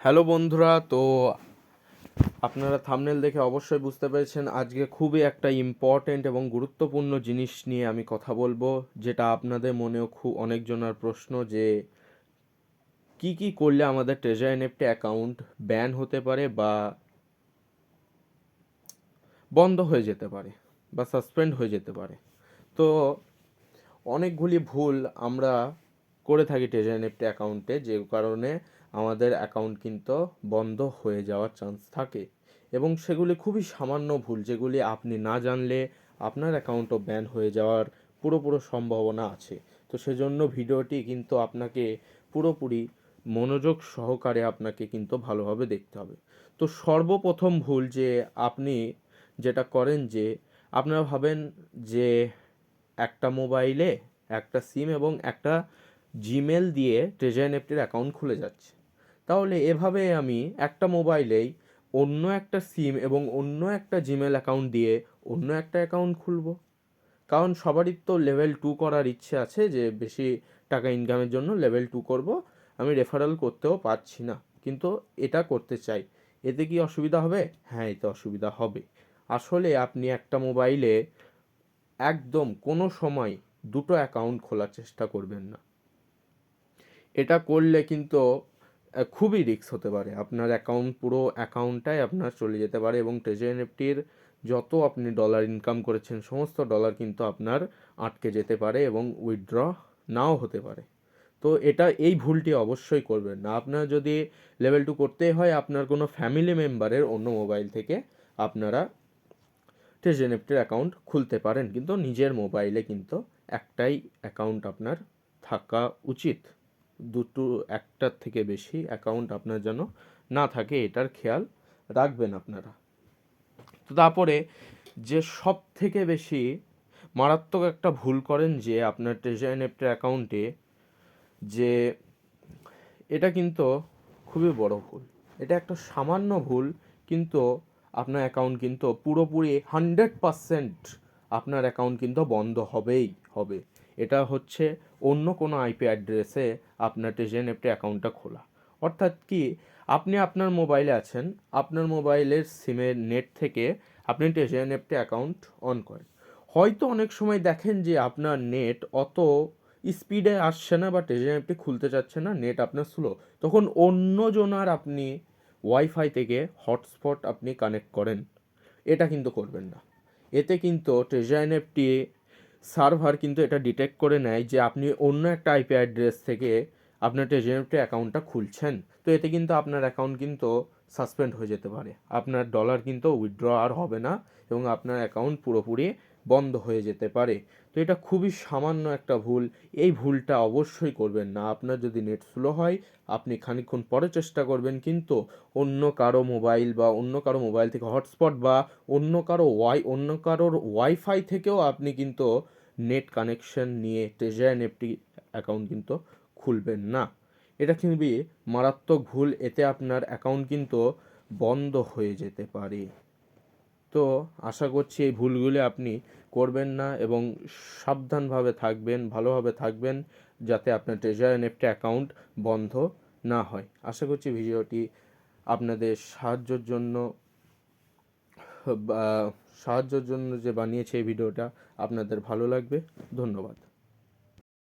Hello বন্ধুরা, তো আপনারা থাম্বনেল দেখে অবশ্যই বুঝতে পেরেছেন আজকে খুবই একটা ইম্পর্ট্যান্ট এবং গুরুত্বপূর্ণ জিনিস নিয়ে আমি কথা বলবো, যেটা আপনাদের মনেও অনেকজনের প্রশ্ন যে কি কি করলে আমাদের ট্রেজার এনএফটি অ্যাকাউন্ট ব্যান হতে পারে বা বন্ধ হয়ে যেতে পারে বা সাসপেন্ড হয়ে যেতে পারে। তো অনেকগুলি ভুল আমরা করে থাকি ট্রেজার এনএফটি অ্যাকাউন্টে, যে কারণে আমাদের অ্যাকাউন্ট কিন্তু বন্ধ হয়ে যাওয়ার চান্স থাকে, এবং সেগুলি খুবই সামান্য ভুল যেগুলি আপনি না জানলে আপনার অ্যাকাউন্টও ব্যান হয়ে যাওয়ার পুরোপুরো সম্ভাবনা আছে। তো সেজন্য ভিডিওটি কিন্তু আপনাকে পুরোপুরি মনোযোগ সহকারে আপনাকে কিন্তু ভালোভাবে দেখতে হবে। তো সর্বপ্রথম ভুল যে আপনি যেটা করেন, যে আপনারা ভাবেন যে একটা মোবাইলে একটা সিম এবং একটা জিমেল দিয়ে ট্রেজার এনএফটির অ্যাকাউন্ট খুলে যাচ্ছে। তাহলে এভাবে আমি একটা মোবাইলেই অন্য একটা সিম এবং অন্য একটা জিমেল অ্যাকাউন্ট দিয়ে অন্য একটা অ্যাকাউন্ট খুলব। কারণ সবারই তো লেভেল 2 করার ইচ্ছে আছে, যে বেশি টাকা ইনকামের জন্য লেভেল 2 করব। আমি রেফারেল করতেও পারছি না, কিন্তু এটা করতে চাই। এতে কি অসুবিধা হবে? হ্যাঁ, এতে অসুবিধা হবে। আসলে আপনি একটা মোবাইলে একদম কোনো সময় দুটো অ্যাকাউন্ট খোলার চেষ্টা করবেন না। এটা করলে কিন্তু খুবই রিস্ক হতে পারে, আপনার পুরো অ্যাকাউন্টটাই আপনার চলে যেতে পারে, এবং ট্রেজার এনএফটির যত আপনি ডলার ইনকাম করেছেন সমস্ত ডলার কিন্তু আপনার আটকে যেতে পারে এবং উইথড্র নাও হতে পারে। তো এই ভুলটি অবশ্যই করবেন না। আপনার যদি লেভেল 2 করতেই হয়, আপনার কোনো ফ্যামিলি মেম্বারের অন্য মোবাইল থেকে আপনারা ট্রেজার এনএফটির অ্যাকাউন্ট খুলতে পারেন, কিন্তু নিজের মোবাইলে কিন্তু একটাই অ্যাকাউন্ট আপনার থাকা উচিত। একটার থেকে বেশি অ্যাকাউন্ট আপনার যেন না থাকে, এটার খেয়াল রাখবেন আপনারা। তো তারপরে যে সব থেকে বেশি মারাত্মক একটা ভুল করেন, যে আপনার ট্রেজার এনএফটির অ্যাকাউন্টে, যে এটা কিন্তু খুবই বড় ভুল। এটা একটা সামান্য ভুল, কিন্তু আপনার অ্যাকাউন্ট কিন্তু পুরোপুরি 100% আপনার অ্যাকাউন্ট কিন্তু বন্ধ হবেই হবে। এটা হচ্ছে অন্য কোনো আইপি অ্যাড্রেসে আপনার ট্রেজার এনএফটি অ্যাকাউন্টটা খোলা। অর্থাৎ কি, আপনি আপনার মোবাইলে আছেন, আপনার মোবাইলের সিমের নেট থেকে আপনি ট্রেজার এনএফটি অ্যাকাউন্ট অন করেন। হয়তো অনেক সময় দেখেন যে আপনার নেট অত স্পিডে আসছে না বা ট্রেজার এনএফটি খুলতে চাচ্ছে না, নেট আপনার স্লো, তখন অন্যজনার আপনি ওয়াইফাই থেকে হটস্পট আপনি কানেক্ট করেন। এটা কিন্তু করবেন না। এতে কিন্তু ট্রেজার এনএফটি সার্ভার কিন্তু এটা ডিটেক্ট করে নেয় যে আপনি অন্য একটা আইপি অ্যাড্রেস থেকে আপনার ট্রেজার এনএফটি অ্যাকাউন্টটা খুলছেন। তো এতে কিন্তু আপনার অ্যাকাউন্ট কিন্তু সাসপেন্ড হয়ে যেতে পারে, আপনার ডলার কিন্তু উইথড্র আর হবে না, এবং আপনার অ্যাকাউন্ট পুরোপুরি বন্ধ হয়ে যেতে পারে। তো এটা খুবই সামান্য একটা ভুল। এই ভুলটা অবশ্যই করবেন না। আপনার যদি নেট স্লো হয়, আপনি খানিকক্ষণ পরে চেষ্টা করবেন, কিন্তু অন্য কারো মোবাইল বা অন্য কারো মোবাইল থেকে হটস্পট বা অন্য কারোর ওয়াইফাই থেকেও আপনি কিন্তু নেট কানেকশন নিয়ে ট্রেজার এনএফটি অ্যাকাউন্ট কিন্তু খুলবেন না। এটা খুবই মারাত্মক ভুল। এতে আপনার অ্যাকাউন্ট কিন্তু বন্ধ হয়ে যেতে পারে। তো আশা করছি এই ভুলগুলি আপনি করবেন না এবং সাবধানভাবে থাকবেন, ভালোভাবে থাকবেন, যাতে আপনার ট্রেজার এনএফটি অ্যাকাউন্ট বন্ধ না হয়। আশা করছি ভিডিওটি আপনাদের সাহায্যের জন্য যে বানিয়েছে এই ভিডিওটা, আপনাদের ভালো লাগবে। ধন্যবাদ।